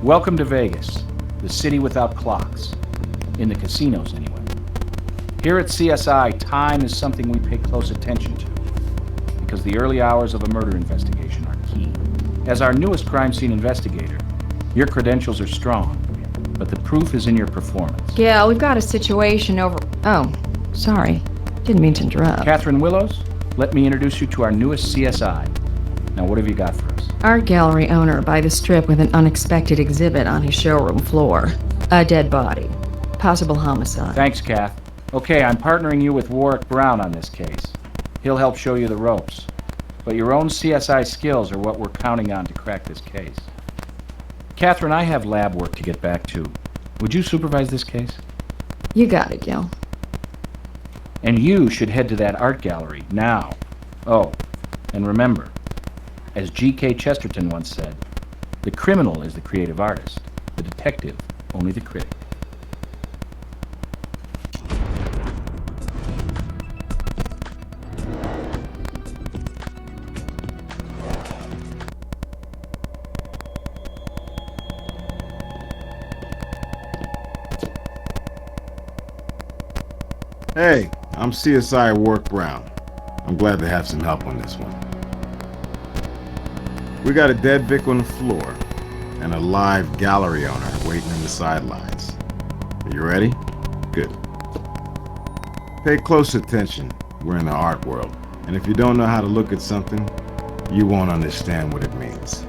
Welcome to Vegas, the city without clocks. In the casinos, anyway. Here at CSI, time is something we pay close attention to, because the early hours of a murder investigation are key. As our newest crime scene investigator, your credentials are strong, but the proof is in your performance. Yeah, we've got a situation over... Oh, sorry. Didn't mean to interrupt. Catherine Willows, let me introduce you to our newest CSI. Now, what have you got for us? Art gallery owner by the Strip with an unexpected exhibit on his showroom floor. A dead body. Possible homicide. Thanks, Kath. Okay, I'm partnering you with Warwick Brown on this case. He'll help show you the ropes. But your own CSI skills are what we're counting on to crack this case. Catherine, I have lab work to get back to. Would you supervise this case? You got it, Gil. And you should head to that art gallery now. Oh, and remember, as G.K. Chesterton once said, the criminal is the creative artist, the detective only the critic. Hey, I'm CSI Warwick Brown. I'm glad to have some help on this one. We got a dead Vic on the floor and a live gallery owner waiting in the sidelines. Are you ready? Good. Pay close attention. We're in the art world, and if you don't know how to look at something, you won't understand what it means.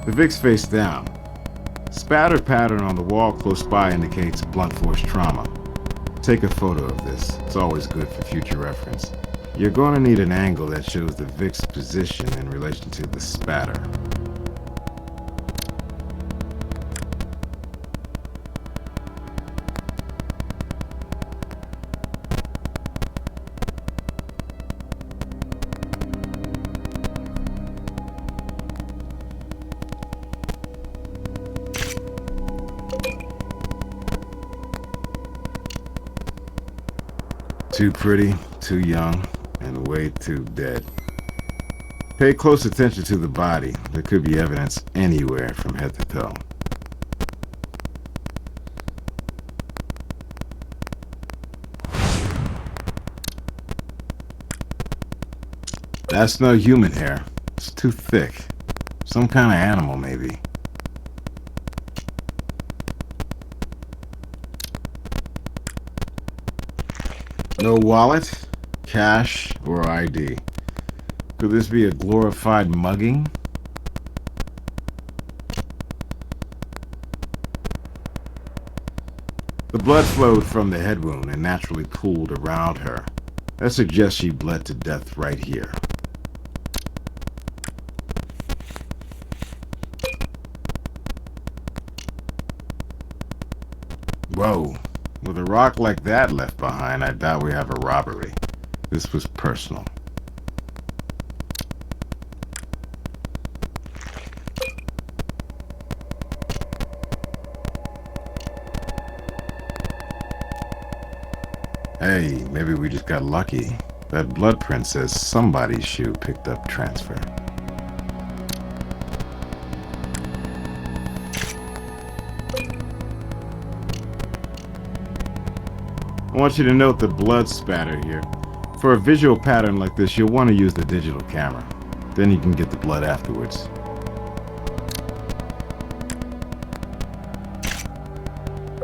The Vic's face down. Spatter pattern on the wall close by indicates blunt force trauma. Take a photo of this. It's always good for future reference. You're going to need an angle that shows the Vic's position in relation to the spatter. Too pretty, too young, and way too dead. Pay close attention to the body. There could be evidence anywhere from head to toe. That's no human hair. It's too thick. Some kind of animal, maybe. No wallet, cash, or ID. Could this be a glorified mugging? The blood flowed from the head wound and naturally pooled around her. That suggests she bled to death right here. Whoa. With a rock like that left behind, I doubt we have a robbery. This was personal. Hey, maybe we just got lucky. That blood print says somebody's shoe picked up transfer. I want you to note the blood spatter here. For a visual pattern like this, you'll want to use the digital camera. Then you can get the blood afterwards.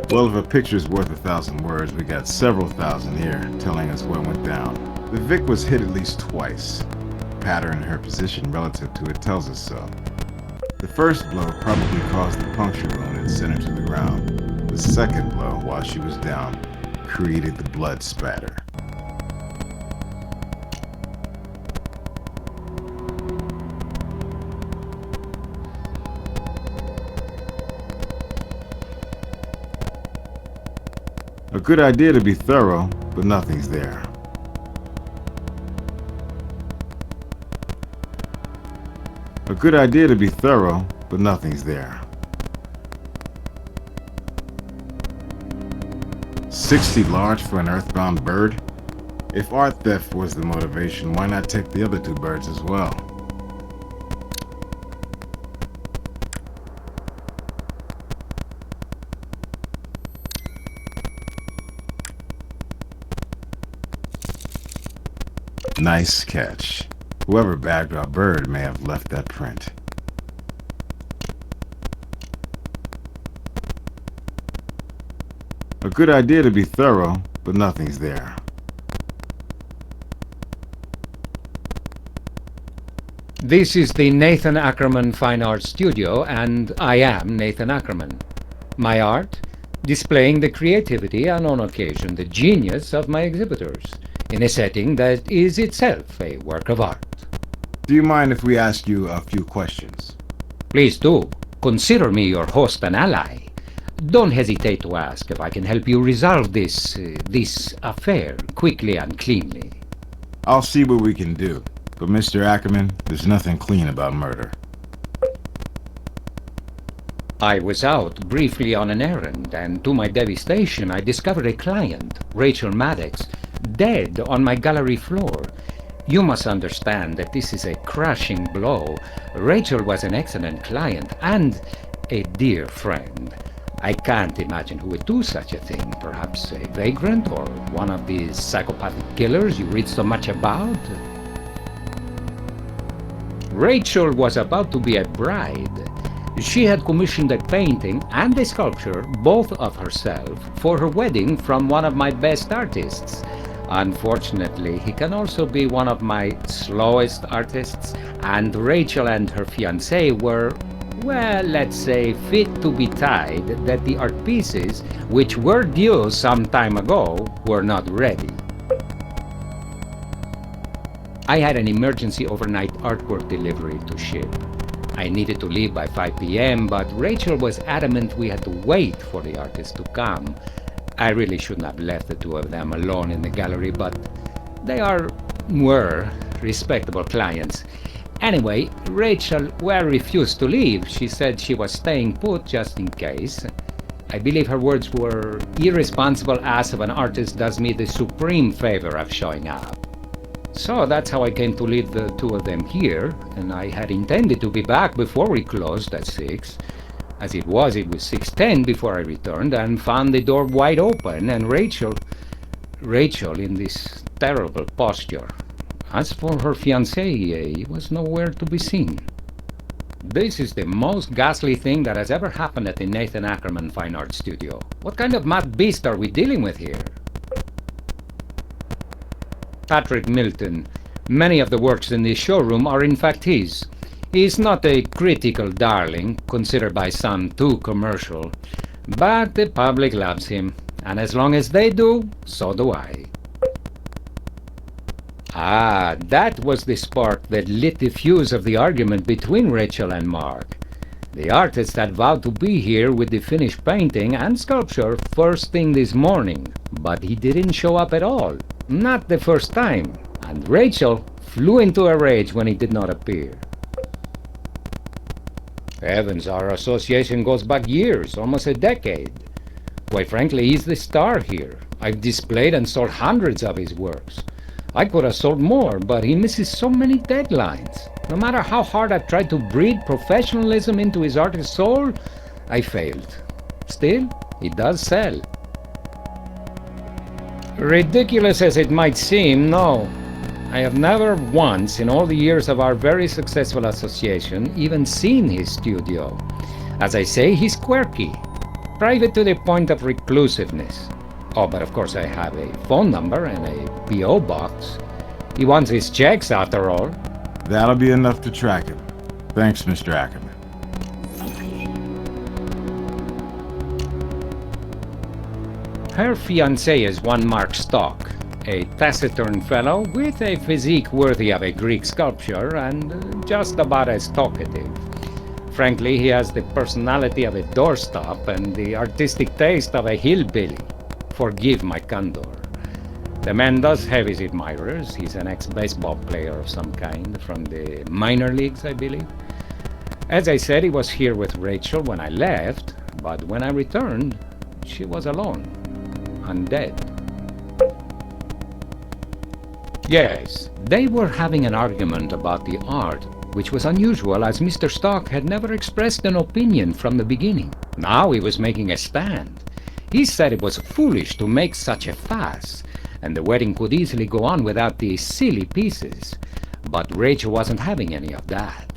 Well, if a picture's worth 1,000 words, we got several thousand here telling us what went down. The Vic was hit at least twice. Pattern in her position relative to it tells us so. The first blow probably caused the puncture wound and sent her to the ground. The second blow, while she was down, created the blood spatter. A good idea to be thorough, but nothing's there. A good idea to be thorough, but nothing's there. 60 large for an earthbound bird? If art theft was the motivation, why not take the other two birds as well? Nice catch. Whoever bagged our bird may have left that print. A good idea to be thorough, but nothing's there. This is the Nathan Ackerman Fine Art Studio, and I am Nathan Ackerman. My art, displaying the creativity and on occasion the genius of my exhibitors, in a setting that is itself a work of art. Do you mind if we ask you a few questions? Please do. Consider me your host and ally. Don't hesitate to ask if I can help you resolve this affair quickly and cleanly. I'll see what we can do. But Mr. Ackerman, there's nothing clean about murder. I was out briefly on an errand, and to my devastation, I discovered a client, Rachel Maddox, dead on my gallery floor. You must understand that this is a crushing blow. Rachel was an excellent client and a dear friend. I can't imagine who would do such a thing. Perhaps a vagrant or one of these psychopathic killers you read so much about? Rachel was about to be a bride. She had commissioned a painting and a sculpture, both of herself, for her wedding from one of my best artists. Unfortunately, he can also be one of my slowest artists, and Rachel and her fiancé were, well, let's say, fit to be tied that the art pieces, which were due some time ago, were not ready. I had an emergency overnight artwork delivery to ship. I needed to leave by 5 p.m., but Rachel was adamant we had to wait for the artist to come. I really shouldn't have left the two of them alone in the gallery, but they were respectable clients. Anyway, Rachel refused to leave. She said she was staying put just in case. I believe her words were, "Irresponsible ass of an artist does me the supreme favor of showing up." So that's how I came to leave the two of them here, and I had intended to be back before we closed at 6. As it was 6:10 before I returned and found the door wide open and Rachel in this terrible posture. As for her fiancé, he was nowhere to be seen. This is the most ghastly thing that has ever happened at the Nathan Ackerman Fine Art Studio. What kind of mad beast are we dealing with here? Patrick Milton. Many of the works in this showroom are in fact his. He is not a critical darling, considered by some too commercial, but the public loves him, and as long as they do, so do I. Ah, that was the spark that lit the fuse of the argument between Rachel and Mark. The artist had vowed to be here with the finished painting and sculpture first thing this morning, but he didn't show up at all. Not the first time, and Rachel flew into a rage when he did not appear. Heavens, our association goes back years, almost a decade. Quite frankly, he's the star here. I've displayed and sold hundreds of his works. I could have sold more, but he misses so many deadlines. No matter how hard I've tried to breed professionalism into his artist soul, I failed. Still, he does sell. Ridiculous as it might seem, no. I have never once, in all the years of our very successful association, even seen his studio. As I say, he's quirky, private to the point of reclusiveness. Oh, but of course I have a phone number and a P.O. box. He wants his checks, after all. That'll be enough to track him. Thanks, Mr. Ackerman. Her fiancé is one Mark Stock, a taciturn fellow with a physique worthy of a Greek sculpture and just about as talkative. Frankly, he has the personality of a doorstop and the artistic taste of a hillbilly. Forgive my candor. The man does have his admirers. He's an ex-baseball player of some kind, from the minor leagues, I believe. As I said, he was here with Rachel when I left, but when I returned, she was alone. undead. Yes, they were having an argument about the art, which was unusual as Mr. Stock had never expressed an opinion from the beginning. Now he was making a stand. He said it was foolish to make such a fuss, and the wedding could easily go on without these silly pieces. But Rachel wasn't having any of that.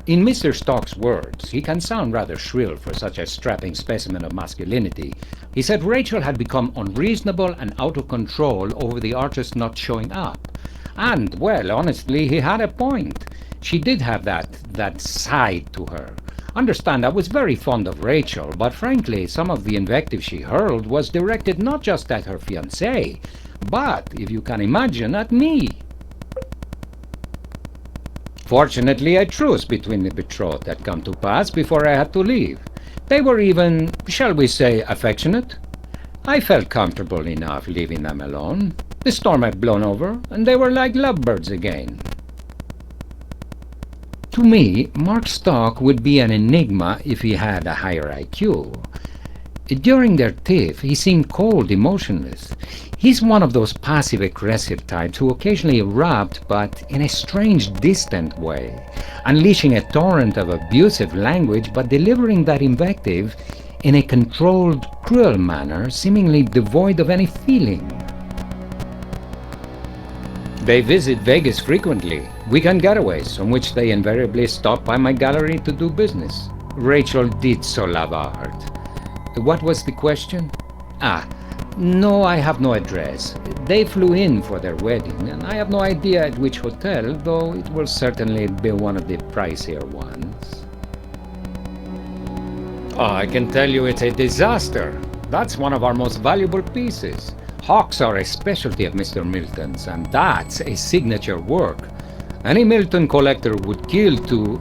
In Mr. Stock's words, he can sound rather shrill for such a strapping specimen of masculinity. He said Rachel had become unreasonable and out of control over the artist not showing up. And, well, honestly, he had a point. She did have that side to her. Understand, I was very fond of Rachel, but frankly, some of the invective she hurled was directed not just at her fiancé, but, if you can imagine, at me. Fortunately, a truce between the betrothed had come to pass before I had to leave. They were even, shall we say, affectionate. I felt comfortable enough leaving them alone. The storm had blown over, and they were like lovebirds again. To me, Mark Stock would be an enigma if he had a higher IQ. During their tiff, he seemed cold, emotionless. He's one of those passive-aggressive types who occasionally erupt, but in a strange, distant way, unleashing a torrent of abusive language, but delivering that invective in a controlled, cruel manner, seemingly devoid of any feeling. They visit Vegas frequently, weekend getaways, on which they invariably stop by my gallery to do business. Rachel did so love art. What was the question? No, I have no address. They flew in for their wedding, and I have no idea at which hotel, though it will certainly be one of the pricier ones. Oh, I can tell you it's a disaster. That's one of our most valuable pieces. Hawks are a specialty of Mr. Milton's, and that's a signature work. Any Milton collector would kill to...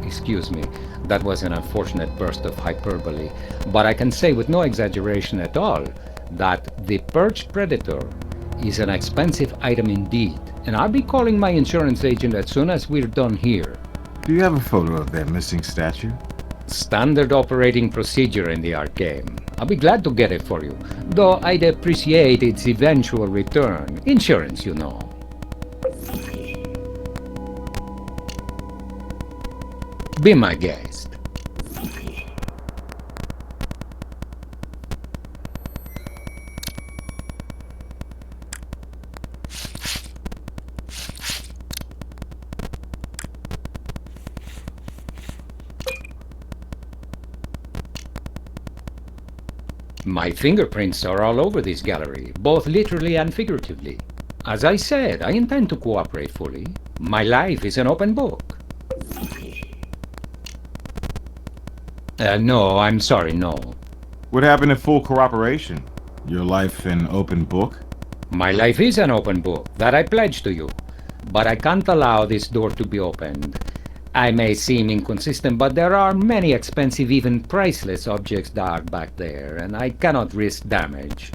excuse me. That was an unfortunate burst of hyperbole, but I can say with no exaggeration at all that the perched predator is an expensive item indeed, and I'll be calling my insurance agent as soon as we're done here. Do you have a photo of that missing statue? Standard operating procedure in the art game. I'll be glad to get it for you, though I'd appreciate its eventual return. Insurance, you know. Be my guest. My fingerprints are all over this gallery, both literally and figuratively. As I said, I intend to cooperate fully. My life is an open book. No, I'm sorry, no. What happened to full cooperation? Your life an open book? My life is an open book, that I pledge to you. But I can't allow this door to be opened. I may seem inconsistent, but there are many expensive, even priceless objects dark back there, and I cannot risk damage.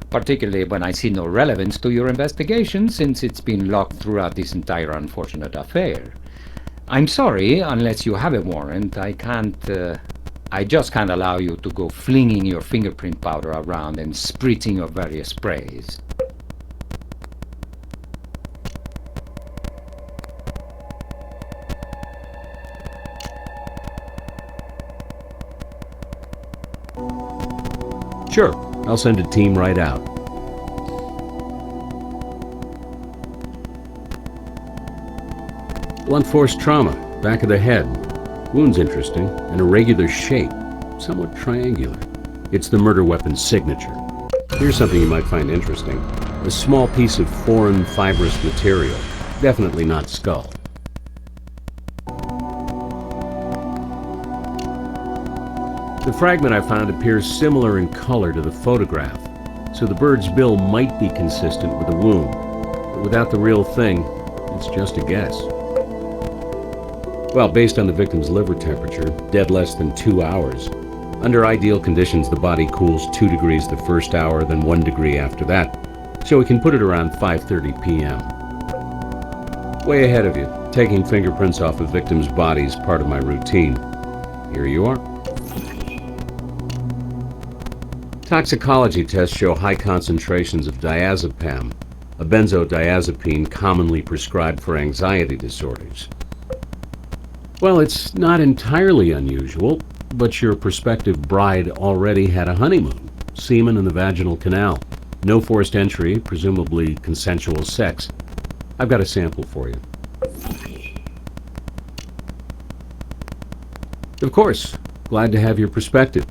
Particularly when I see no relevance to your investigation, since it's been locked throughout this entire unfortunate affair. I'm sorry, unless you have a warrant, I just can't allow you to go flinging your fingerprint powder around and spritzing your various sprays. Sure, I'll send a team right out. Blunt force trauma, back of the head. Wound's interesting, an irregular shape, somewhat triangular. It's the murder weapon's signature. Here's something you might find interesting. A small piece of foreign fibrous material, definitely not skull. The fragment I found appears similar in color to the photograph, so the bird's bill might be consistent with the wound. But without the real thing, it's just a guess. Well, based on the victim's liver temperature, dead less than 2 hours. Under ideal conditions, the body cools 2 degrees the first hour, then 1 degree after that, so we can put it around 5:30 p.m. Way ahead of you. Taking fingerprints off a victim's body is part of my routine. Here you are. Toxicology tests show high concentrations of diazepam, a benzodiazepine commonly prescribed for anxiety disorders. Well, it's not entirely unusual, but your prospective bride already had a honeymoon, semen in the vaginal canal, no forced entry, presumably consensual sex. I've got a sample for you. Of course, glad to have your perspective.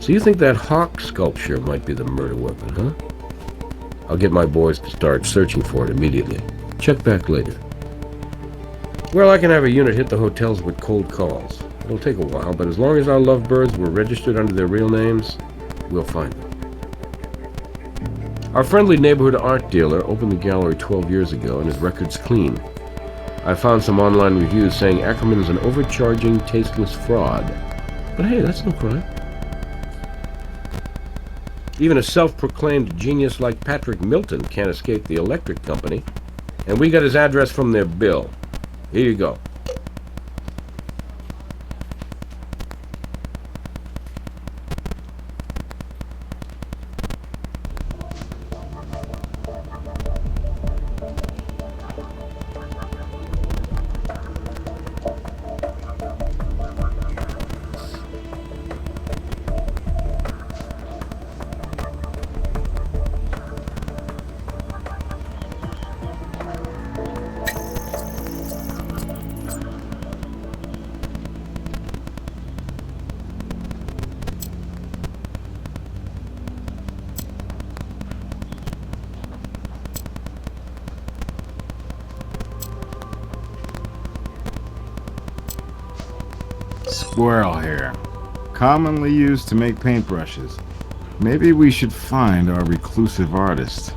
So you think that hawk sculpture might be the murder weapon, huh? I'll get my boys to start searching for it immediately. Check back later. Well, I can have a unit hit the hotels with cold calls. It'll take a while, but as long as our lovebirds were registered under their real names, we'll find them. Our friendly neighborhood art dealer opened the gallery 12 years ago, and his record's clean. I found some online reviews saying Ackerman's an overcharging, tasteless fraud. But hey, that's no crime. Even a self-proclaimed genius like Patrick Milton can't escape the electric company. And we got his address from their bill. Here you go. Squirrel hair, commonly used to make paintbrushes. Maybe we should find our reclusive artist.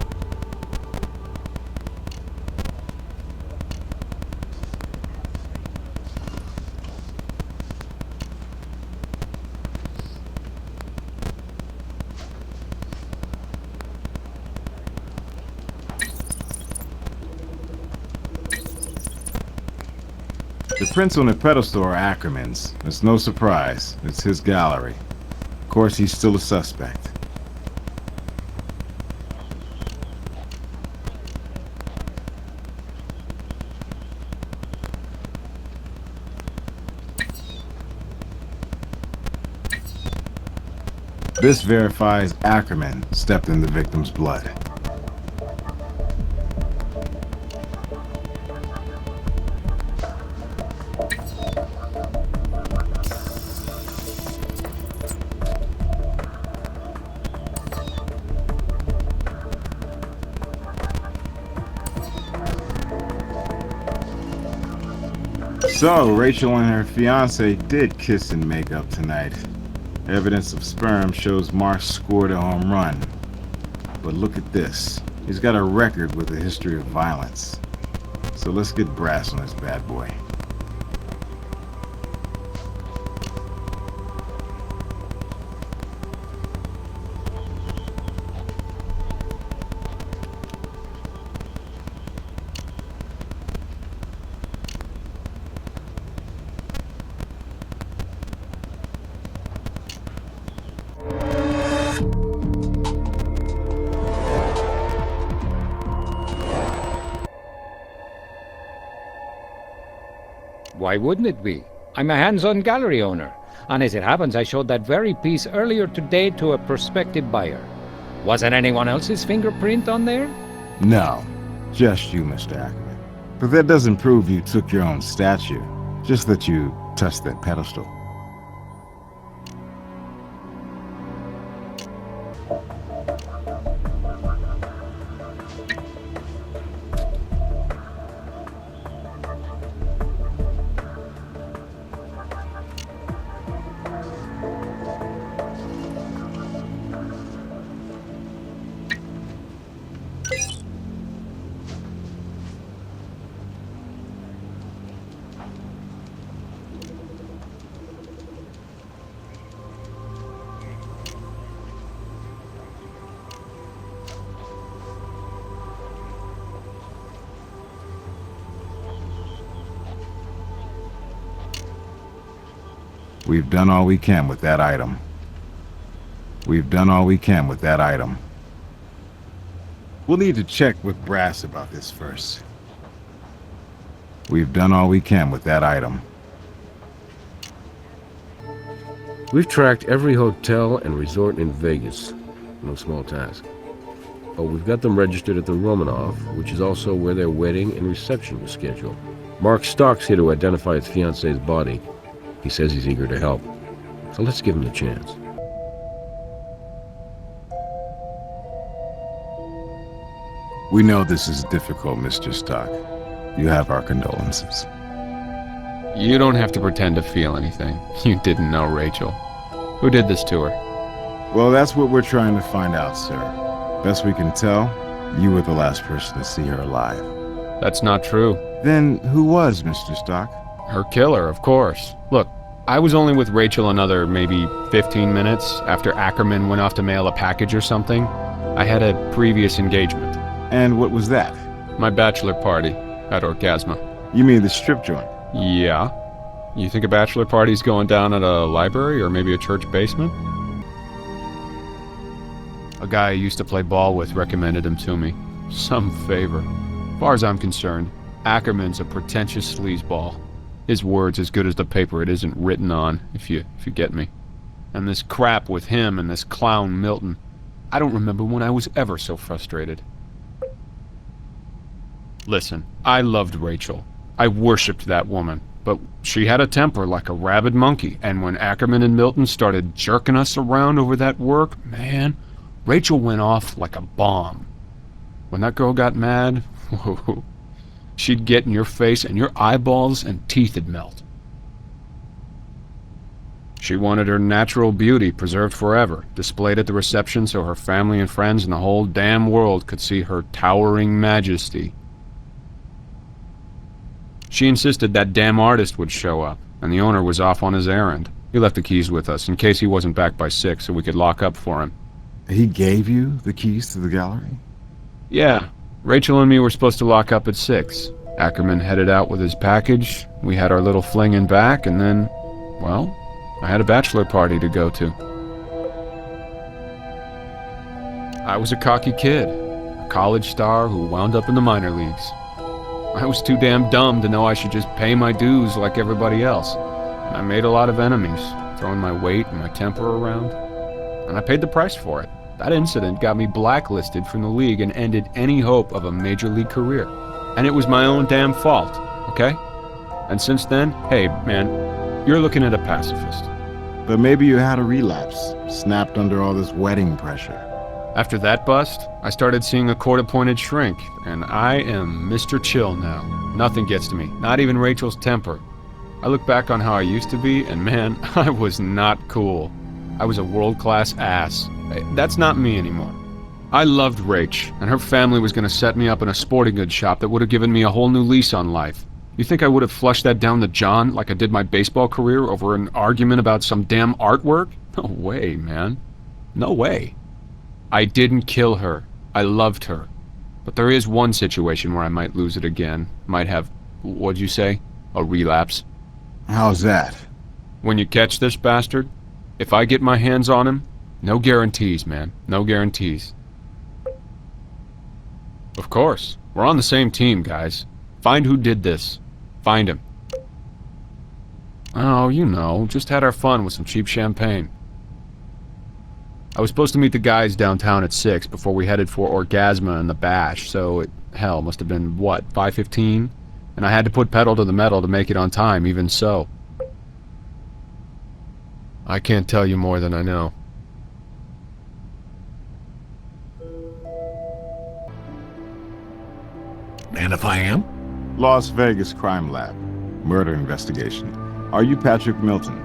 The prints on the pedestal are Ackerman's. It's no surprise. It's his gallery. Of course, he's still a suspect. This verifies Ackerman stepped in the victim's blood. So, Rachel and her fiance did kiss and make up tonight. Evidence of sperm shows Marsh scored a home run. But look at this. He's got a record with a history of violence. So let's get brass on this bad boy. Why wouldn't it be? I'm a hands-on gallery owner, and as it happens, I showed that very piece earlier today to a prospective buyer. Wasn't anyone else's fingerprint on there? No, just you, Mr. Ackerman. But that doesn't prove you took your own statue, just that you touched that pedestal. We've done all we can with that item. We've done all we can with that item. We'll need to check with Brass about this first. We've done all we can with that item. We've tracked every hotel and resort in Vegas. No small task. Oh, we've got them registered at the Romanov, which is also where their wedding and reception was scheduled. Mark Stock's here to identify his fiance's body. He says he's eager to help. So let's give him the chance. We know this is difficult, Mr. Stock. You have our condolences. You don't have to pretend to feel anything. You didn't know Rachel. Who did this to her? Well, that's what we're trying to find out, sir. Best we can tell, you were the last person to see her alive. That's not true. Then who was Mr. Stock? Her killer, of course. Look, I was only with Rachel another maybe 15 minutes after Ackerman went off to mail a package or something. I had a previous engagement. And what was that? My bachelor party at Orgasma. You mean the strip joint? Yeah. You think a bachelor party's going down at a library or maybe a church basement? A guy I used to play ball with recommended him to me. Some favor. As far as I'm concerned, Ackerman's a pretentious sleazeball. His word's as good as the paper it isn't written on, if you get me. And this crap with him and this clown Milton, I don't remember when I was ever so frustrated. Listen, I loved Rachel. I worshipped that woman, but she had a temper like a rabid monkey, and when Ackerman and Milton started jerking us around over that work, man, Rachel went off like a bomb. When that girl got mad, whoa, she'd get in your face and your eyeballs and teeth would melt. She wanted her natural beauty preserved forever, displayed at the reception so her family and friends and the whole damn world could see her towering majesty. She insisted that damn artist would show up, and the owner was off on his errand. He left the keys with us in case he wasn't back by 6 so we could lock up for him. He gave you the keys to the gallery? Yeah, Rachel and me were supposed to lock up at 6. Ackerman headed out with his package, we had our little fling in back, and then, well, I had a bachelor party to go to. I was a cocky kid, a college star who wound up in the minor leagues. I was too damn dumb to know I should just pay my dues like everybody else. And I made a lot of enemies, throwing my weight and my temper around. And I paid the price for it. That incident got me blacklisted from the league and ended any hope of a major league career. And it was my own damn fault, okay? And since then, hey, man, you're looking at a pacifist. But maybe you had a relapse, snapped under all this wedding pressure. After that bust, I started seeing a court-appointed shrink, and I am Mr. Chill now. Nothing gets to me, not even Rachel's temper. I look back on how I used to be, and man, I was not cool. I was a world-class ass. That's not me anymore. I loved Rach, and her family was going to set me up in a sporting goods shop that would have given me a whole new lease on life. You think I would have flushed that down to John like I did my baseball career over an argument about some damn artwork? No way, man. No way. I didn't kill her. I loved her. But there is one situation where I might lose it again. Might have, what'd you say? A relapse. How's that? When you catch this bastard, if I get my hands on him, no guarantees, man. No guarantees. Of course. We're on the same team, guys. Find who did this. Find him. Oh, you know, just had our fun with some cheap champagne. I was supposed to meet the guys downtown at 6 before we headed for Orgasma and the Bash, so it, hell, must have been, what, 5:15? And I had to put pedal to the metal to make it on time, even so. I can't tell you more than I know. And if I am? Las Vegas Crime Lab. Murder investigation. Are you Patrick Milton?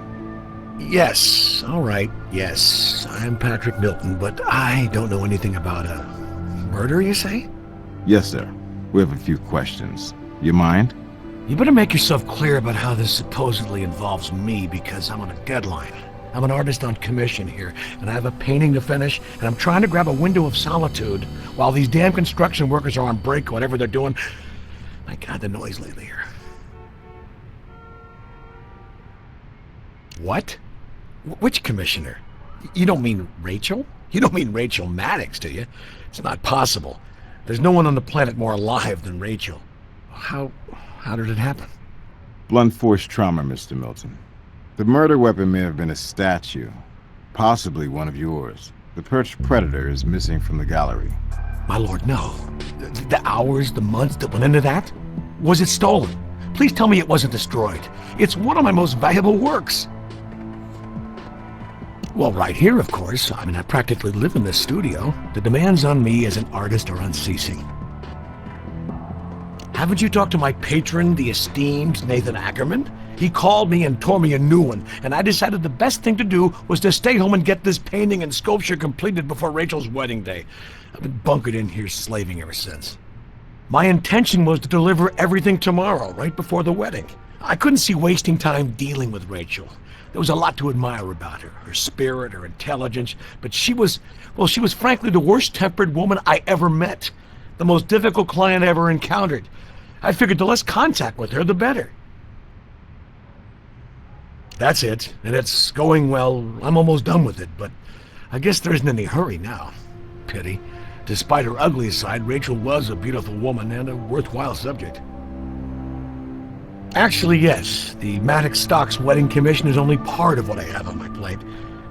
Yes, all right, yes. I'm Patrick Milton, but I don't know anything about a murder, you say? Yes, sir. We have a few questions. You mind? You better make yourself clear about how this supposedly involves me, because I'm on a deadline. I'm an artist on commission here, and I have a painting to finish, and I'm trying to grab a window of solitude while these damn construction workers are on break, whatever they're doing. My God, the noise lately here. What? Which commissioner? You don't mean Rachel? You don't mean Rachel Maddox, do you? It's not possible. There's no one on the planet more alive than Rachel. How did it happen? Blunt force trauma, Mr. Milton. The murder weapon may have been a statue, possibly one of yours. The perched predator is missing from the gallery. My lord, no. The hours, the months that went into that? Was it stolen? Please tell me it wasn't destroyed. It's one of my most valuable works. Well, right here, of course. I mean, I practically live in this studio. The demands on me as an artist are unceasing. Haven't you talked to my patron, the esteemed Nathan Ackerman? He called me and tore me a new one, and I decided the best thing to do was to stay home and get this painting and sculpture completed before Rachel's wedding day. I've been bunkered in here slaving ever since. My intention was to deliver everything tomorrow, right before the wedding. I couldn't see wasting time dealing with Rachel. There was a lot to admire about her spirit, her intelligence, but she was frankly the worst-tempered woman I ever met. The most difficult client I ever encountered. I figured the less contact with her, the better. That's it, and it's going well. I'm almost done with it, but I guess there isn't any hurry now. Pity. Despite her ugly side, Rachel was a beautiful woman and a worthwhile subject. Actually, yes, the Maddox Stocks wedding commission is only part of what I have on my plate.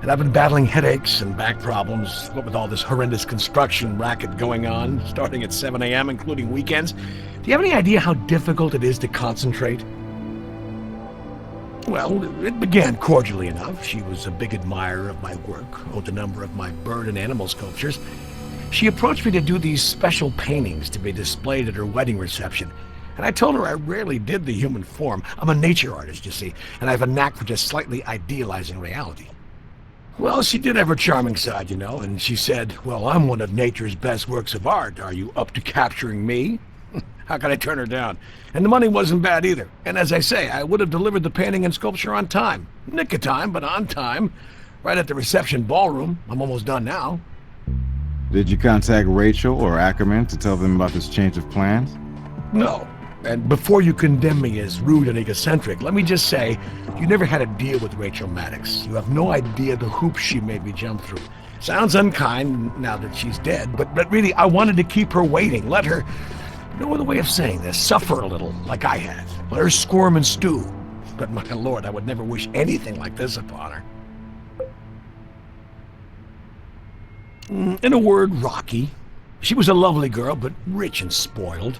And I've been battling headaches and back problems, what with all this horrendous construction racket going on, starting at 7 a.m., including weekends. Do you have any idea how difficult it is to concentrate? Well, it began cordially enough. She was a big admirer of my work, owned a number of my bird and animal sculptures. She approached me to do these special paintings to be displayed at her wedding reception. And I told her I rarely did the human form. I'm a nature artist, you see, and I have a knack for just slightly idealizing reality. Well, she did have her charming side, you know, and she said, well, I'm one of nature's best works of art. Are you up to capturing me? How could I turn her down? And the money wasn't bad either. And as I say, I would have delivered the painting and sculpture on time. Nick of time, but on time. Right at the reception ballroom. I'm almost done now. Did you contact Rachel or Ackerman to tell them about this change of plans? No. And before you condemn me as rude and egocentric, let me just say, you never had a deal with Rachel Maddox. You have no idea the hoops she made me jump through. Sounds unkind now that she's dead, but really, I wanted to keep her waiting. Let her, no other way of saying this, suffer a little, like I have. Let her squirm and stew. But my lord, I would never wish anything like this upon her. In a word, rocky. She was a lovely girl, but rich and spoiled.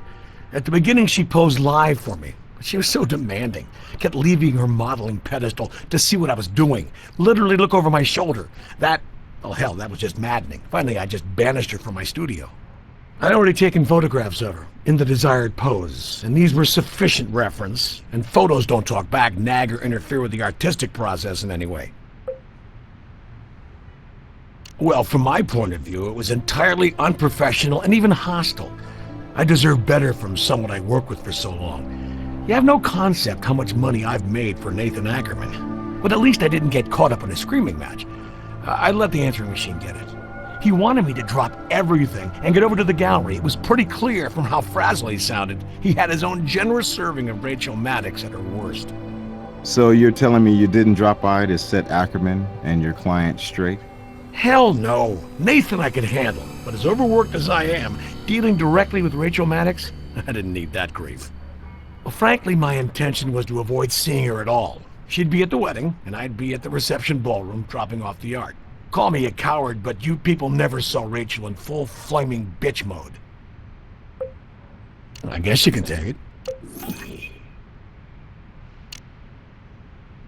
At the beginning, she posed live for me, but she was so demanding. Kept leaving her modeling pedestal to see what I was doing. Literally look over my shoulder. That, oh hell, that was just maddening. Finally, I just banished her from my studio. I'd already taken photographs of her, in the desired pose, and these were sufficient reference, and photos don't talk back, nag, or interfere with the artistic process in any way. Well, from my point of view, it was entirely unprofessional and even hostile. I deserve better from someone I worked with for so long. You have no concept how much money I've made for Nathan Ackerman. But at least I didn't get caught up in a screaming match. I let the answering machine get it. He wanted me to drop everything and get over to the gallery. It was pretty clear from how frazzled he sounded. He had his own generous serving of Rachel Maddox at her worst. So you're telling me you didn't drop by to set Ackerman and your client straight? Hell no. Nathan I could handle, but as overworked as I am, dealing directly with Rachel Maddox, I didn't need that grief. Well, frankly, my intention was to avoid seeing her at all. She'd be at the wedding, and I'd be at the reception ballroom dropping off the art. Call me a coward, but you people never saw Rachel in full flaming bitch mode. I guess you can take it.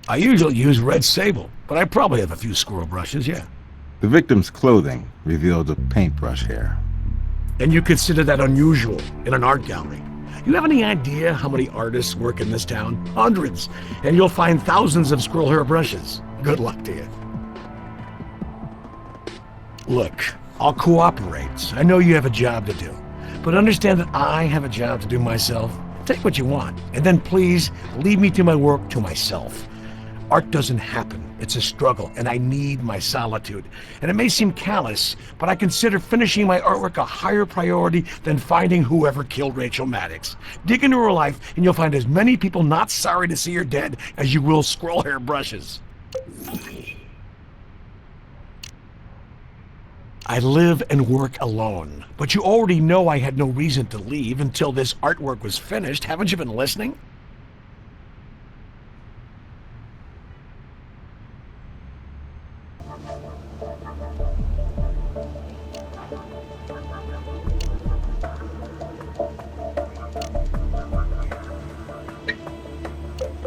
I usually use red sable, but I probably have a few squirrel brushes, yeah. The victim's clothing revealed a paintbrush hair. And you consider that unusual in an art gallery? You have any idea how many artists work in this town? Hundreds. And you'll find thousands of squirrel hair brushes. Good luck to you. Look, I'll cooperate. I know you have a job to do. But understand that I have a job to do myself. Take what you want, and then please leave me to my work to myself. Art doesn't happen. It's a struggle, and I need my solitude. And it may seem callous, but I consider finishing my artwork a higher priority than finding whoever killed Rachel Maddox. Dig into her life, and you'll find as many people not sorry to see her dead as you will squirrel hair brushes. I live and work alone, but you already know I had no reason to leave until this artwork was finished. Haven't you been listening?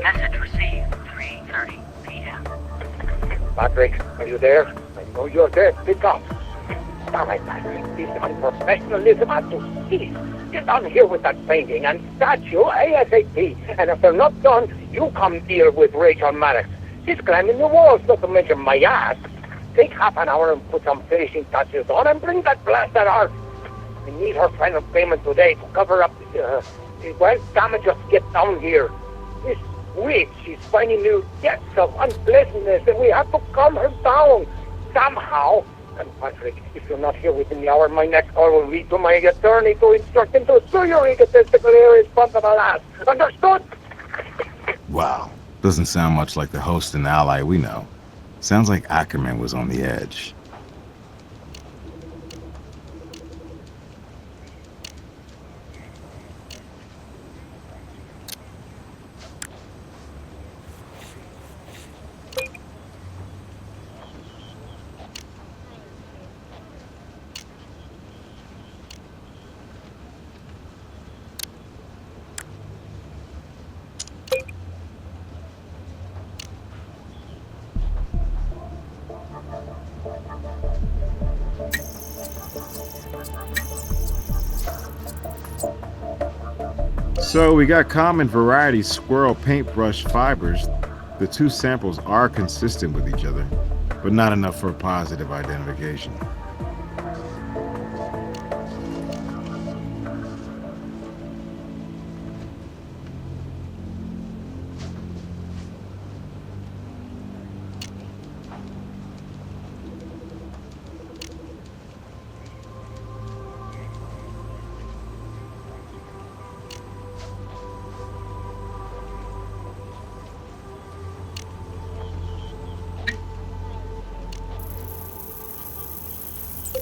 Message received, 3:30 p.m. Patrick, are you there? I know you're there. Pick up. All right, Patrick, this unprofessionalism has to cease. Get down here with that painting and statue ASAP. And if they're not done, you come deal with Rachel Maddox. She's climbing the walls, not to mention my ass. Take half an hour and put some finishing touches on and bring that blasted art. I need her final payment today to cover up well, damage. Just get down here. This week, she's finding new depths of unpleasantness, and we have to calm her down somehow. And Patrick, if you're not here within the hour, my next call will be to my attorney to instruct him to sue your egotistical irresponsible ass. Understood? Wow. Doesn't sound much like the host and ally we know. Sounds like Ackerman was on the edge. So we got common variety squirrel paintbrush fibers. The two samples are consistent with each other, but not enough for positive identification.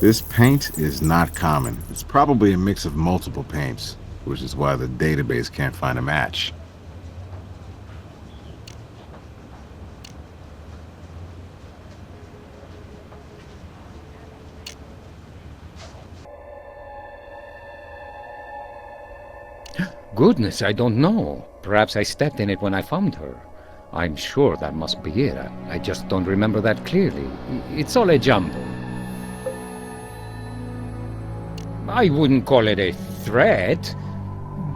This paint is not common. It's probably a mix of multiple paints, which is why the database can't find a match. Goodness, I don't know. Perhaps I stepped in it when I found her. I'm sure that must be it. I just don't remember that clearly. It's all a jumble. I wouldn't call it a threat.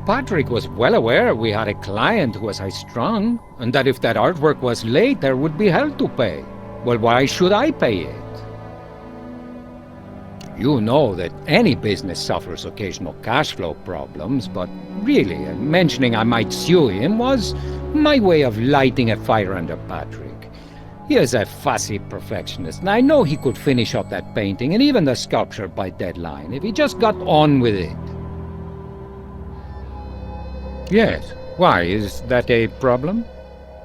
Patrick was well aware we had a client who was high-strung, and that if that artwork was late, there would be hell to pay. Well, why should I pay it? You know that any business suffers occasional cash flow problems, but really, mentioning I might sue him was my way of lighting a fire under Patrick. He is a fussy perfectionist, and I know he could finish up that painting and even the sculpture by deadline if he just got on with it. Yes. Why? Is that a problem?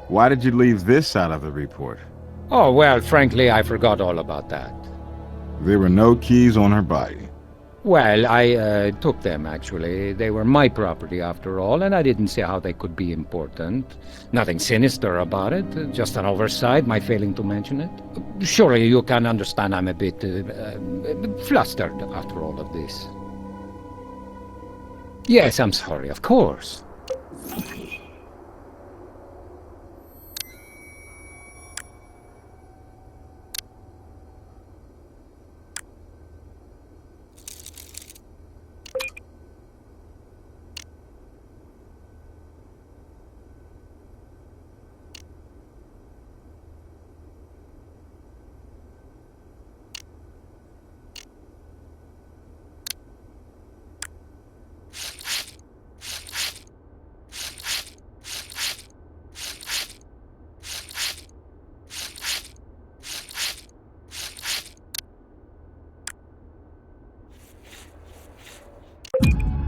Why did you leave this out of the report? Oh, well, frankly, I forgot all about that. There were no keys on her body. Well, I took them, actually. They were my property, after all, and I didn't see how they could be important. Nothing sinister about it, just an oversight, my failing to mention it. Surely you can understand I'm a bit flustered after all of this. Yes, I'm sorry, of course.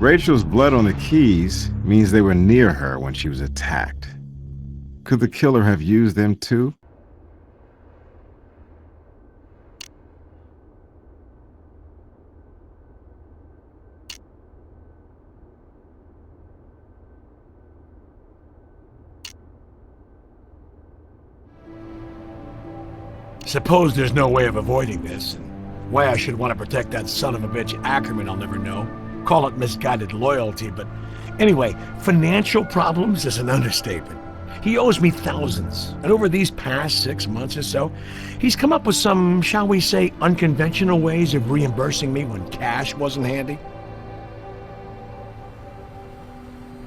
Rachel's blood on the keys means they were near her when she was attacked. Could the killer have used them too? Suppose there's no way of avoiding this. Why I should want to protect that son of a bitch Ackerman, I'll never know. Call it misguided loyalty, but anyway, financial problems is an understatement. He owes me thousands, and over these past 6 months or so, he's come up with some, shall we say, unconventional ways of reimbursing me when cash wasn't handy.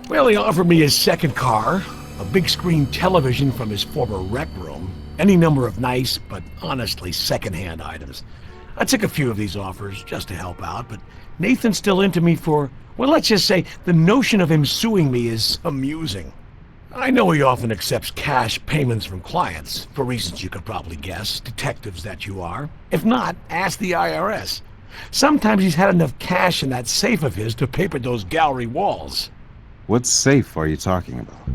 Well, he offered me his second car, a big screen television from his former rec room, any number of nice, but honestly second-hand items. I took a few of these offers just to help out, but Nathan's still into me for, well, let's just say the notion of him suing me is amusing. I know he often accepts cash payments from clients, for reasons you could probably guess, detectives that you are. If not, ask the IRS. Sometimes he's had enough cash in that safe of his to paper those gallery walls. What safe are you talking about?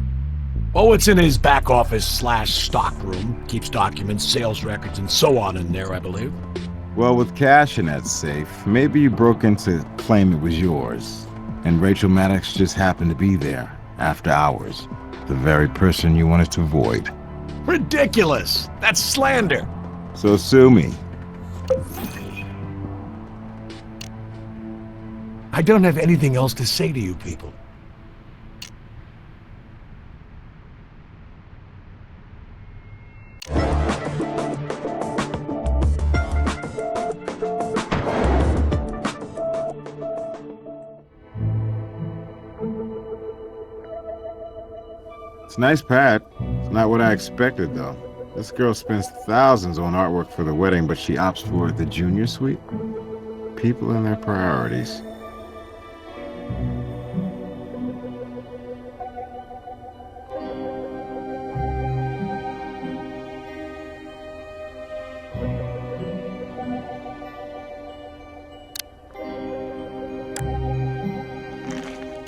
Oh, it's in his back office / stock room. Keeps documents, sales records, and so on in there, I believe. Well, with cash in that safe, maybe you broke in to claim it was yours. And Rachel Maddox just happened to be there, after hours. The very person you wanted to avoid. Ridiculous! That's slander! So sue me. I don't have anything else to say to you people. It's nice, Pat. It's not what I expected, though. This girl spends thousands on artwork for the wedding, but she opts for the junior suite? People and their priorities.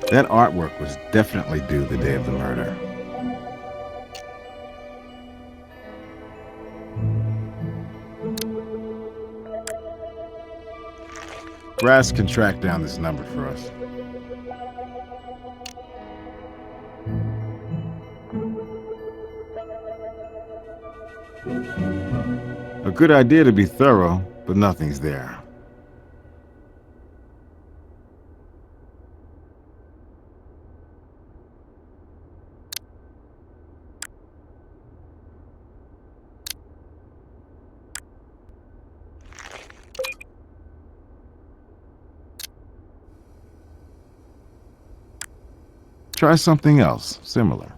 That artwork was definitely due the day of the murder. Brass can track down this number for us. A good idea to be thorough, but nothing's there. Try something else, similar.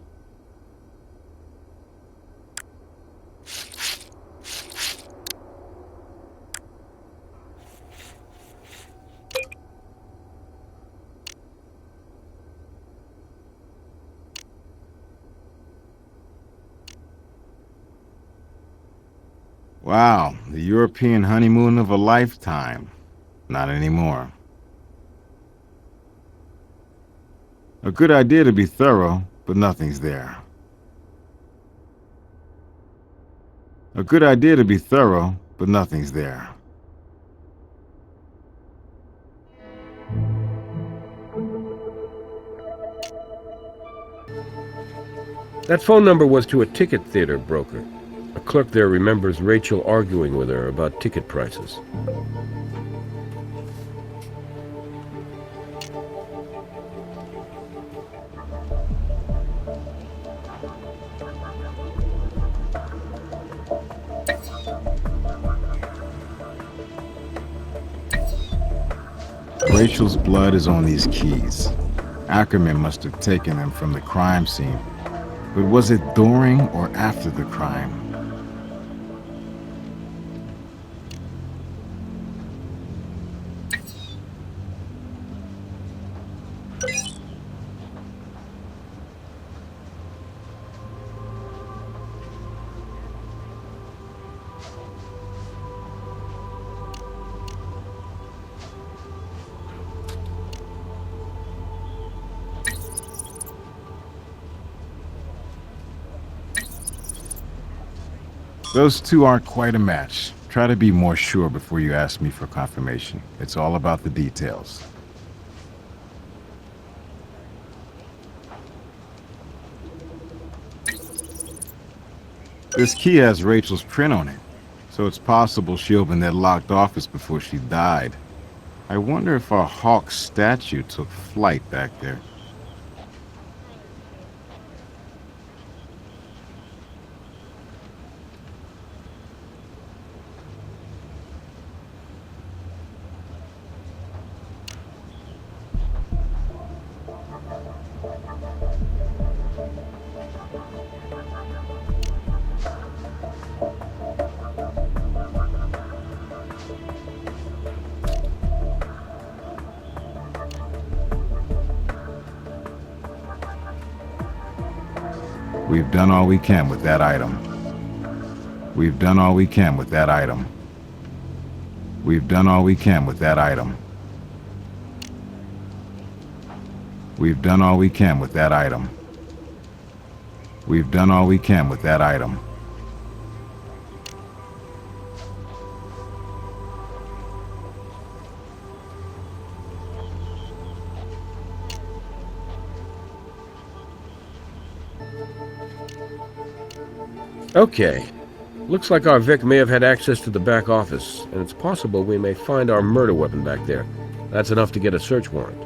Wow, the European honeymoon of a lifetime. Not anymore. A good idea to be thorough, but nothing's there. A good idea to be thorough, but nothing's there. That phone number was to a ticket theater broker. A clerk there remembers Rachel arguing with her about ticket prices. Rachel's blood is on these keys. Ackerman must have taken them from the crime scene. But was it during or after the crime? Those two aren't quite a match. Try to be more sure before you ask me for confirmation. It's all about the details. This key has Rachel's print on it, so it's possible she opened that locked office before she died. I wonder if our Hawk statue took flight back there. We've done all we can with that item. We've done all we can with that item. We've done all we can with that item. We've done all we can with that item. We've done all we can with that item. Okay. Looks like our Vic may have had access to the back office, and it's possible we may find our murder weapon back there. That's enough to get a search warrant.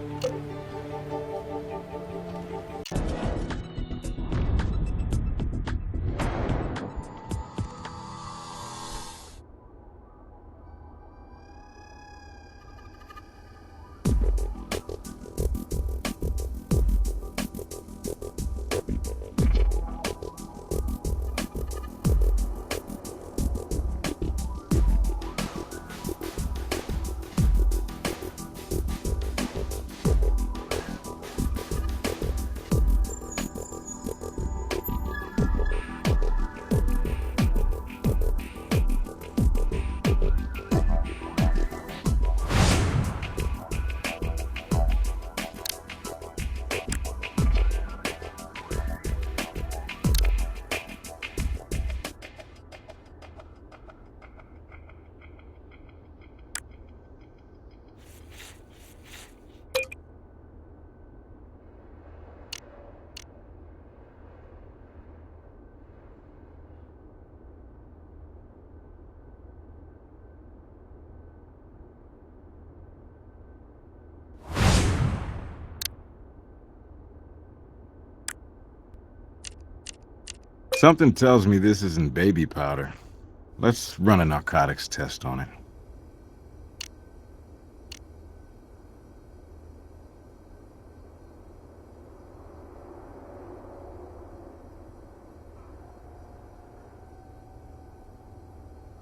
Something tells me this isn't baby powder. Let's run a narcotics test on it.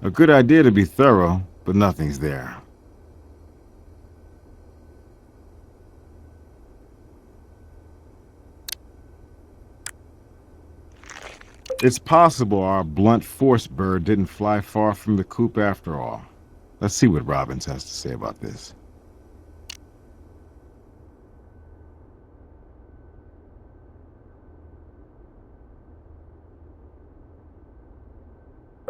A good idea to be thorough, but nothing's there. It's possible our blunt force bird didn't fly far from the coop after all. Let's see what Robbins has to say about this.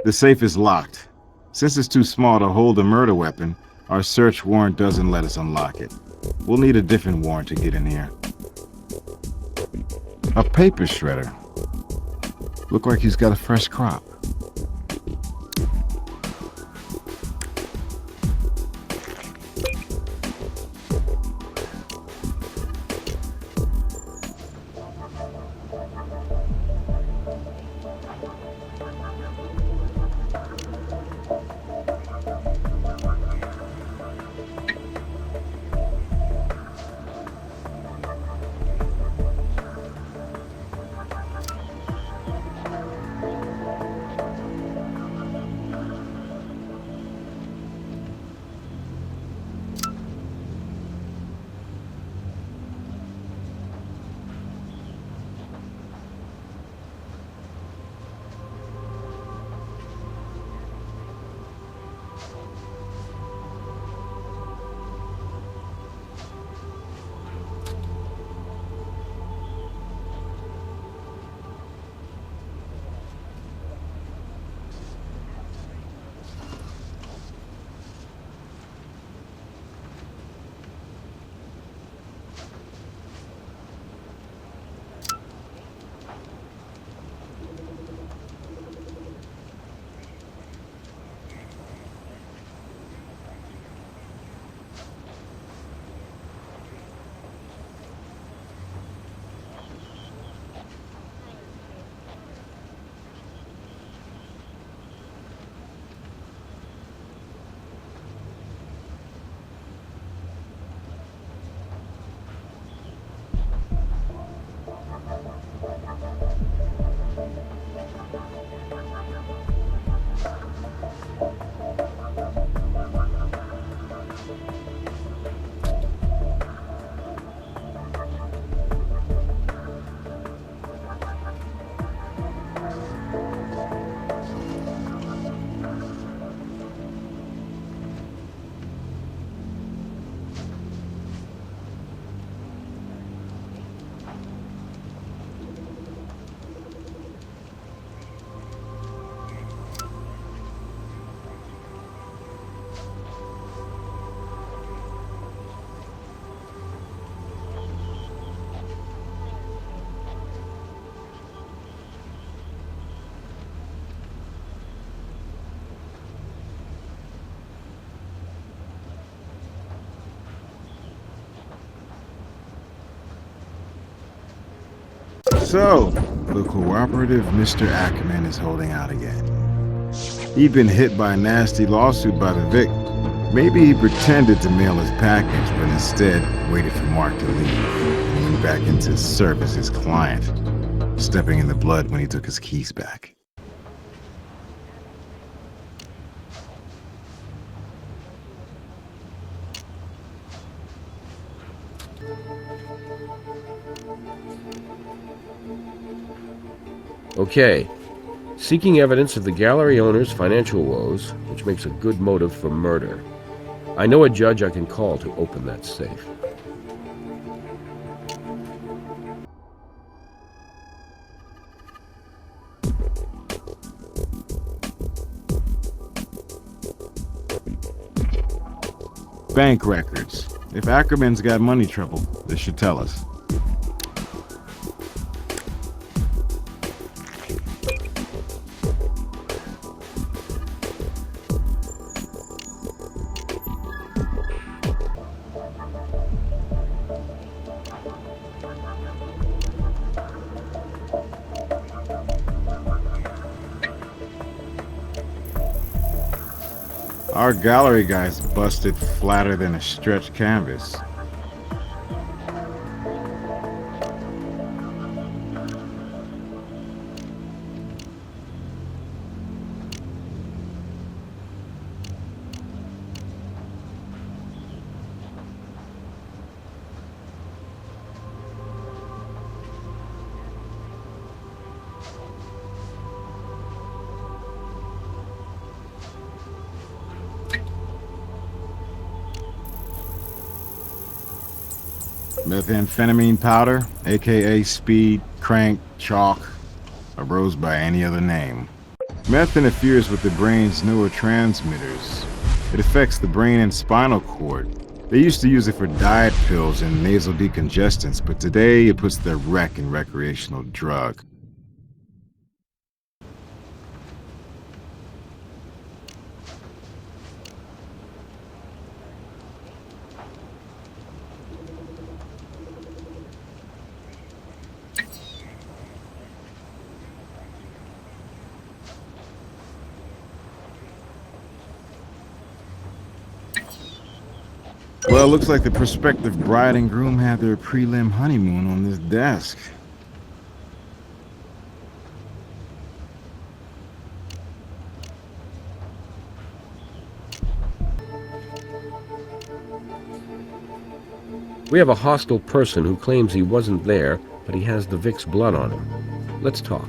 The safe is locked. Since it's too small to hold a murder weapon, our search warrant doesn't let us unlock it. We'll need a different warrant to get in here. A paper shredder. Look like he's got a fresh crop. So, the cooperative Mr. Ackerman is holding out again. He'd been hit by a nasty lawsuit by the Vic. Maybe he pretended to mail his package, but instead waited for Mark to leave and went back into service his client, stepping in the blood when he took his keys back. Okay. Seeking evidence of the gallery owner's financial woes, which makes a good motive for murder. I know a judge I can call to open that safe. Bank records. If Ackerman's got money trouble, this should tell us. Our gallery guy's busted flatter than a stretched canvas. Methamphetamine powder, aka speed, crank, chalk, or rose by any other name. Meth interferes with the brain's neurotransmitters. It affects the brain and spinal cord. They used to use it for diet pills and nasal decongestants, but today it puts the wreck in recreational drug. Well, looks like the prospective bride and groom had their prelim honeymoon on this desk. We have a hostile person who claims he wasn't there, but he has the Vic's blood on him. Let's talk.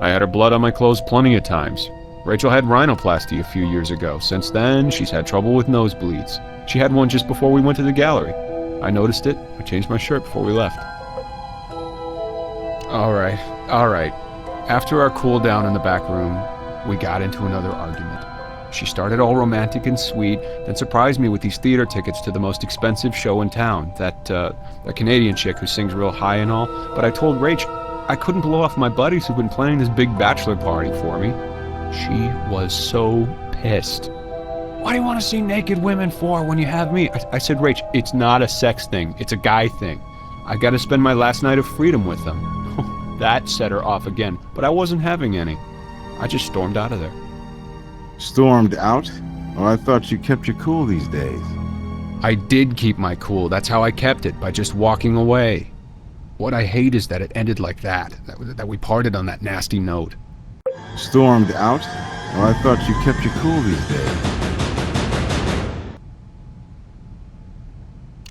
I had her blood on my clothes plenty of times. Rachel had rhinoplasty a few years ago. Since then, she's had trouble with nosebleeds. She had one just before we went to the gallery. I noticed it. I changed my shirt before we left. All right. After our cool down in the back room, we got into another argument. She started all romantic and sweet, then surprised me with these theater tickets to the most expensive show in town, that Canadian chick who sings real high and all. But I told Rach I couldn't blow off my buddies who've been planning this big bachelor party for me. She was so pissed. What do you want to see naked women for when you have me? I said, Rach, it's not a sex thing. It's a guy thing. I got to spend my last night of freedom with them. That set her off again, but I wasn't having any. I just stormed out of there. Stormed out? Oh, I thought you kept your cool these days. I did keep my cool. That's how I kept it, by just walking away. What I hate is that it ended like that we parted on that nasty note. Stormed out? Oh, I thought you kept your cool these days.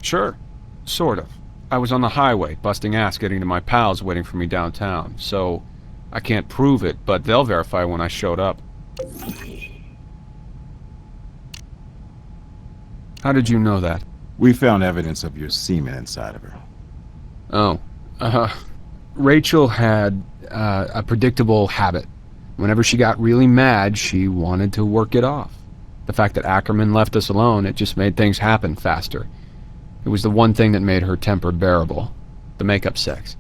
Sure, sort of. I was on the highway, busting ass getting to my pals waiting for me downtown, so I can't prove it, but they'll verify when I showed up. How did you know that? We found evidence of your semen inside of her. Oh, Rachel had a predictable habit. Whenever she got really mad, she wanted to work it off. The fact that Ackerman left us alone, it just made things happen faster. It was the one thing that made her temper bearable. The makeup sex.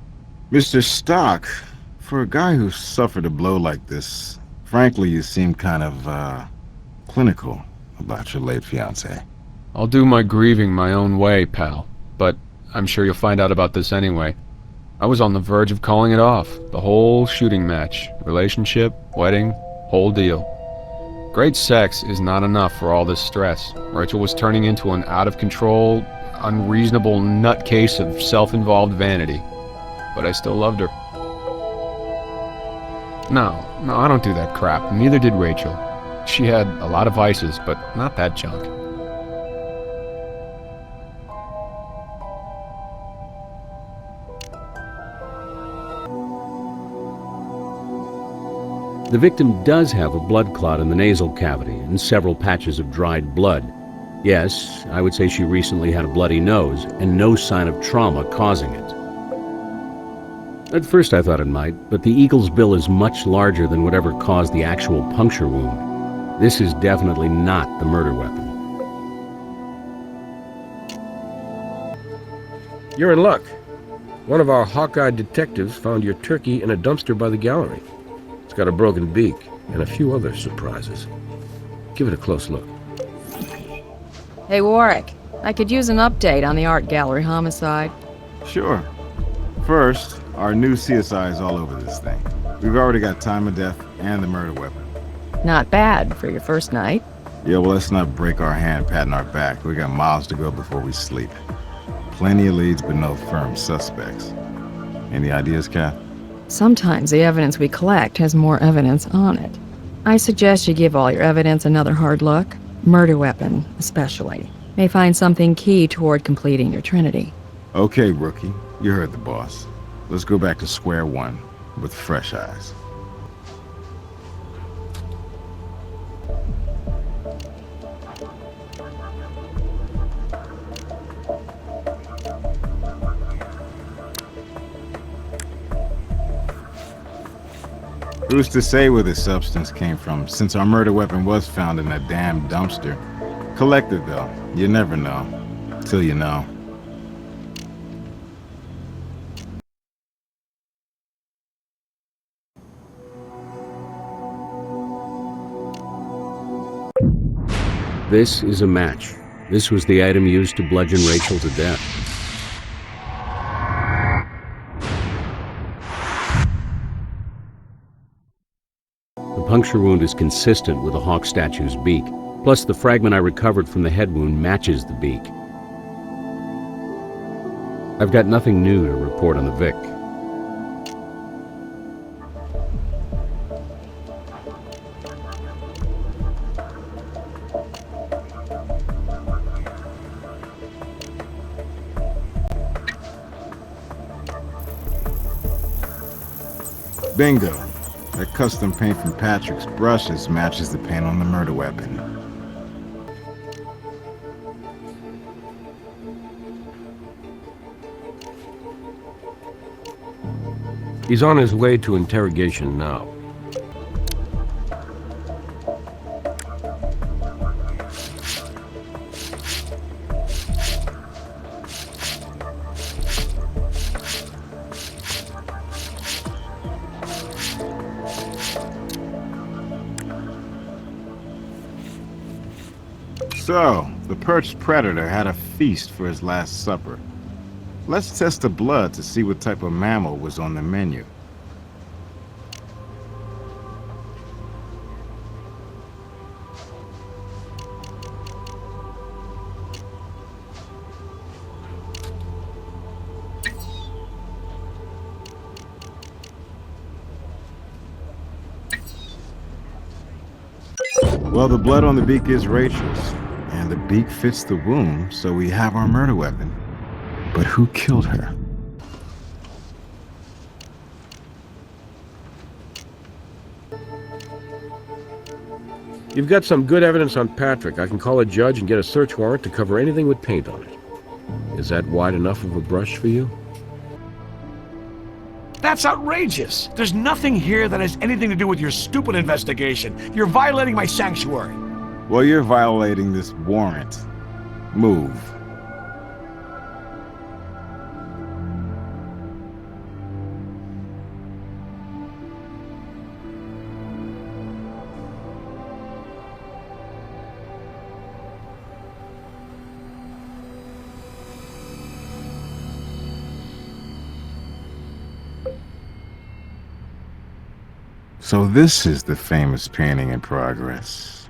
Mr. Stock, for a guy who suffered a blow like this, frankly, you seem kind of, clinical about your late fiancé. I'll do my grieving my own way, pal. But I'm sure you'll find out about this anyway. I was on the verge of calling it off. The whole shooting match. Relationship, wedding, whole deal. Great sex is not enough for all this stress. Rachel was turning into an out-of-control, unreasonable nutcase of self-involved vanity. But I still loved her. No, I don't do that crap. Neither did Rachel. She had a lot of vices, but not that junk. The victim does have a blood clot in the nasal cavity and several patches of dried blood. Yes, I would say she recently had a bloody nose and no sign of trauma causing it. At first I thought it might, but the Eagle's bill is much larger than whatever caused the actual puncture wound. This is definitely not the murder weapon. You're in luck. One of our hawk-eyed detectives found your turkey in a dumpster by the gallery. It's got a broken beak and a few other surprises. Give it a close look. Hey, Warwick. I could use an update on the art gallery homicide. Sure. First, our new CSI is all over this thing. We've already got time of death and the murder weapon. Not bad for your first night. Yeah, well, let's not break our hand patting our back. We got miles to go before we sleep. Plenty of leads, but no firm suspects. Any ideas, Kat? Sometimes the evidence we collect has more evidence on it. I suggest you give all your evidence another hard look. Murder weapon, especially. May find something key toward completing your trinity. Okay, rookie. You heard the boss. Let's go back to square one with fresh eyes. Who's to say where this substance came from, since our murder weapon was found in that damn dumpster? Collect it, though. You never know. Till you know. This is a match. This was the item used to bludgeon Rachel to death. The puncture wound is consistent with the hawk statue's beak, plus the fragment I recovered from the head wound matches the beak. I've got nothing new to report on the Vic. Bingo. That custom paint from Patrick's brushes matches the paint on the murder weapon. He's on his way to interrogation now. So, the perched predator had a feast for his last supper. Let's test the blood to see what type of mammal was on the menu. Well, the blood on the beak is Rachel's, and the beak fits the wound, so we have our murder weapon. But who killed her? You've got some good evidence on Patrick. I can call a judge and get a search warrant to cover anything with paint on it. Is that wide enough of a brush for you? That's outrageous! There's nothing here that has anything to do with your stupid investigation. You're violating my sanctuary. Well, you're violating this warrant. Move. So this is the famous painting in progress.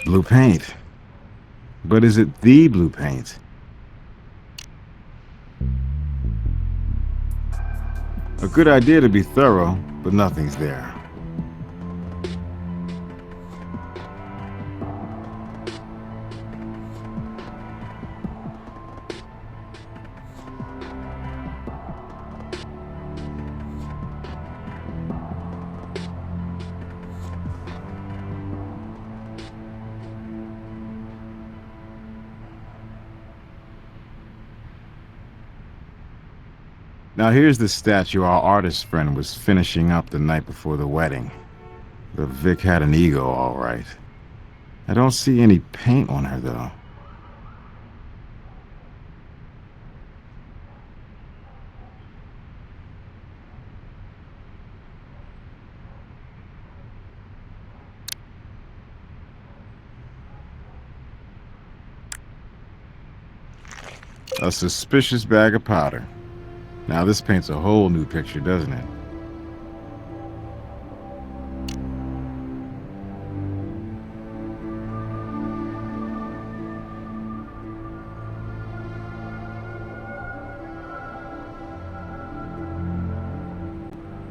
Blue paint. But is it the blue paint? A good idea to be thorough, but nothing's there. Now here's the statue our artist friend was finishing up the night before the wedding. The Vic had an ego, all right. I don't see any paint on her, though. A suspicious bag of powder. Now this paints a whole new picture, doesn't it?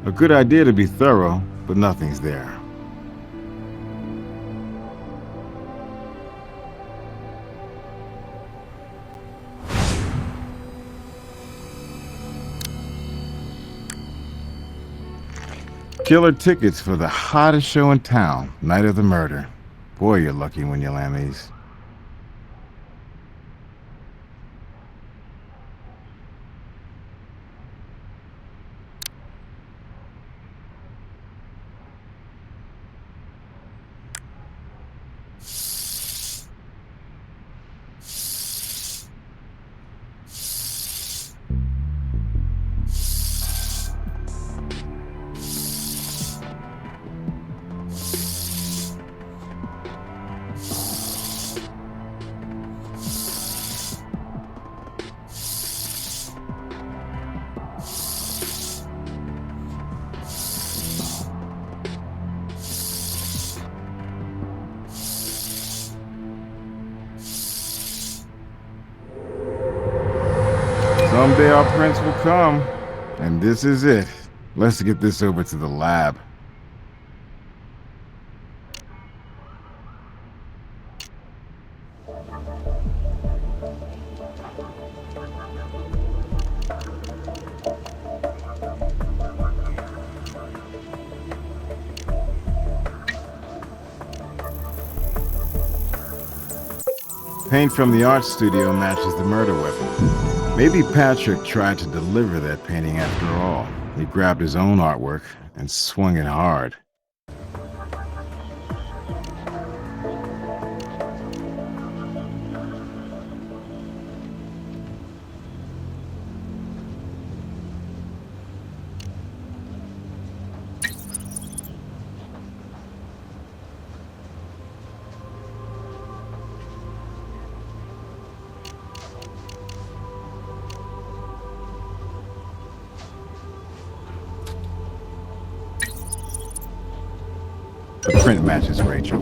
A good idea to be thorough, but nothing's there. Killer tickets for the hottest show in town, night of the murder. Boy, you're lucky when you land these. Someday our prince will come, and this is it. Let's get this over to the lab. Paint from the art studio matches the murder weapon. Maybe Patrick tried to deliver that painting after all. He grabbed his own artwork and swung it hard. The print matches Rachel.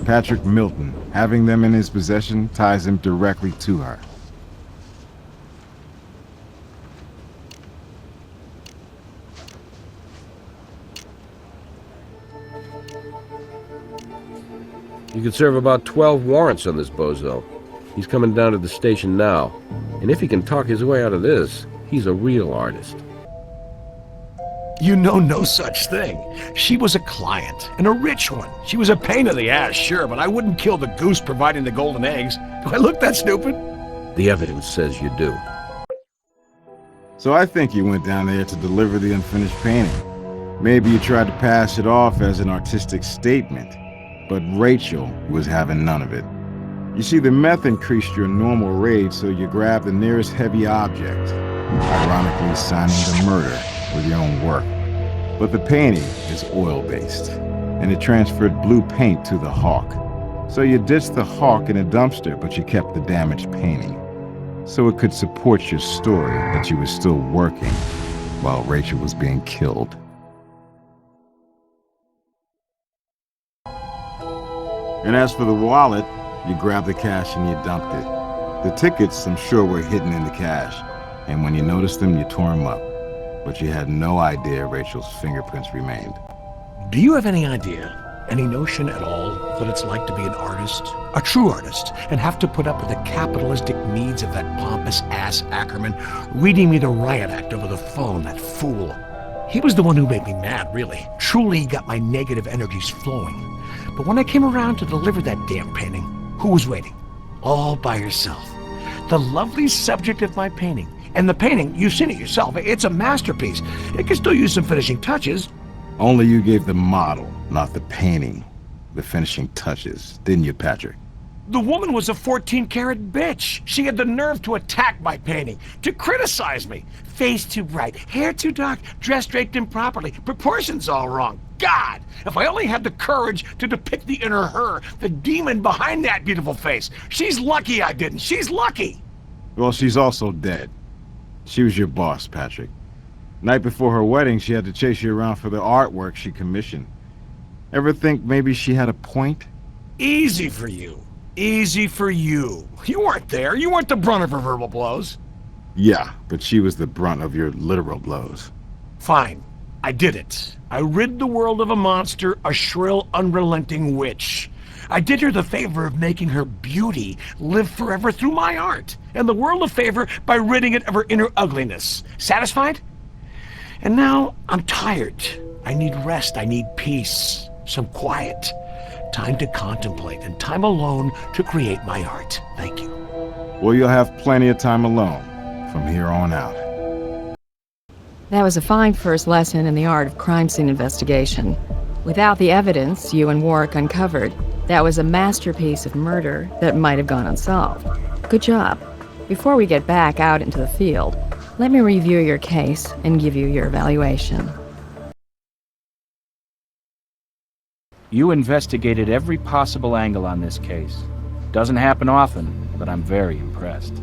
Patrick Milton, having them in his possession, ties him directly to her. You could serve about 12 warrants on this bozo. He's coming down to the station now. And if he can talk his way out of this, he's a real artist. You know no such thing. She was a client, and a rich one. She was a pain in the ass, sure, but I wouldn't kill the goose providing the golden eggs. Do I look that stupid? The evidence says you do. So I think you went down there to deliver the unfinished painting. Maybe you tried to pass it off as an artistic statement, but Rachel was having none of it. You see, the meth increased your normal rage, so you grabbed the nearest heavy object, ironically signing the murder with your own work. But the painting is oil-based. and it transferred blue paint to the Hawk. So you ditched the Hawk in a dumpster, but you kept the damaged painting. So it could support your story that you were still working while Rachel was being killed. And as for the wallet, you grabbed the cash and you dumped it. The tickets, I'm sure, were hidden in the cash, and when you noticed them, you tore them up. But you had no idea Rachel's fingerprints remained. Do you have any idea, any notion at all, what it's like to be an artist, a true artist, and have to put up with the capitalistic needs of that pompous-ass Ackerman reading me the riot act over the phone, that fool? He was the one who made me mad, really. Truly got my negative energies flowing. But when I came around to deliver that damn painting, who was waiting? All by herself. The lovely subject of my painting. And the painting, you've seen it yourself, it's a masterpiece. It can still use some finishing touches. Only you gave the model, not the painting, the finishing touches, didn't you, Patrick? The woman was a 14-carat bitch. She had the nerve to attack my painting, to criticize me. Face too bright, hair too dark, dress draped improperly, proportions all wrong. God, if I only had the courage to depict the inner her, the demon behind that beautiful face. She's lucky I didn't. She's lucky. Well, she's also dead. She was your boss, Patrick. Night before her wedding, she had to chase you around for the artwork she commissioned. Ever think maybe she had a point? Easy for you. Easy for you. You weren't there. You weren't the brunt of her verbal blows. Yeah, but she was the brunt of your literal blows. Fine. I did it. I rid the world of a monster, a shrill, unrelenting witch. I did her the favor of making her beauty live forever through my art, and the world a favor by ridding it of her inner ugliness. Satisfied? And now I'm tired. I need rest. I need peace. Some quiet. Time to contemplate and time alone to create my art. Thank you. Well, you'll have plenty of time alone from here on out. That was a fine first lesson in the art of crime scene investigation. Without the evidence you and Warwick uncovered, that was a masterpiece of murder that might have gone unsolved. Good job. Before we get back out into the field, let me review your case and give you your evaluation. You investigated every possible angle on this case. Doesn't happen often, but I'm very impressed.